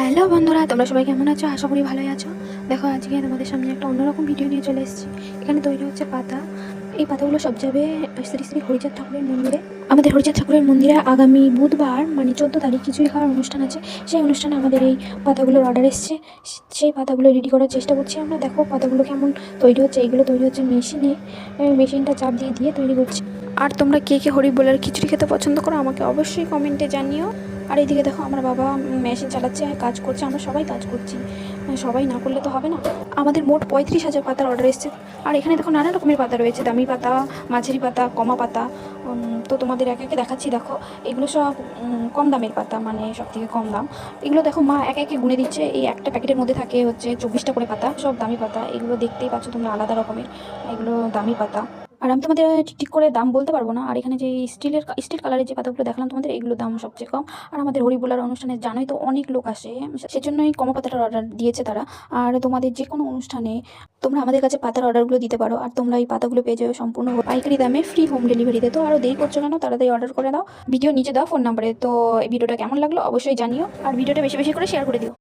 Hello বন্ধুরা, তোমরা সবাই কেমন আছো? আশা করি ভালোই আছো। দেখো, আজকে তোমাদের সামনে একটা অন্যরকম ভিডিও নিয়ে চলে এসেছি। এখানে তৈরি হচ্ছে পাতা। এই পাতাগুলো সব যাবে শ্রী শ্রী হরিচাঁদ ঠাকুরের মন্দিরে। আমাদের হরিচাঁদ ঠাকুরের মন্দিরে আগামী বুধবার মানে 14 তারিখ খিচুড়ি খাওয়ার অনুষ্ঠান আছে। সেই অনুষ্ঠানে আমাদের এই পাতাগুলোর অর্ডার এসছে। সেই পাতাগুলো রেডি করার চেষ্টা করছি আমরা। দেখো পাতাগুলো কেমন তৈরি হচ্ছে। এইগুলো তৈরি হচ্ছে মেশিনে। মেশিনটা চাপ দিয়ে দিয়ে তৈরি করছি। আর তোমরা কে কে হরি বোলার খিচুড়ি খেতে পছন্দ করো আমাকে অবশ্যই কমেন্টে জানিও। আর এইদিকে দেখো আমার বাবা মেশিন চালাচ্ছে, কাজ করছে, আমরা সবাই কাজ করছি। সবাই না করলে তো হবে না। আমাদের মোট 35,000 পাতার অর্ডার এসেছে। আর এখানে দেখো নানা রকমের পাতা রয়েছে, দামি পাতা, মাঝারি পাতা, কমা পাতা। তো তোমাদের একে একে দেখাচ্ছি। দেখো এগুলো সব কম দামের পাতা, মানে সব থেকে কম দাম। এগুলো দেখো মা একে একে গুনে দিচ্ছে। এই একটা প্যাকেটের মধ্যে থাকে হচ্ছে 24টা করে পাতা, সব দামি পাতা। এগুলো দেখতেই পাচ্ছ তোমরা, আলাদা রকমের। এগুলো দামি পাতা। আর আমি তোমাদের ঠিক ঠিক করে দাম বলতে পারবো না। আর এখানে যে স্টিল কালারের যে পাতাগুলো দেখালাম তোমাদের, এগুলো দাম সবচেয়ে কম। আর আমাদের হরিবোলার অনুষ্ঠানে জানোই তো অনেক লোক আসে, সেজন্যই কমা পাতাটার অর্ডার দিয়েছে তারা। আর তোমাদের যে কোনো অনুষ্ঠানে তোমরা আমাদের কাছে পাতার অর্ডারগুলো দিতে পারো। আর তোমরা এই পাতাগুলো পেয়ে যাবে সম্পূর্ণ পাইকারি দামে, ফ্রি হোম ডেলিভারিতে। তো আরও দেরি করছো কেন? তাড়াতাড়ি অর্ডার করে দাও। ভিডিও নিচে দাও ফোন নাম্বারে। তো এই ভিডিওটা কেমন লাগলো অবশ্যই জানিও। আর ভিডিওটা বেশি বেশি করে শেয়ার করে দিও।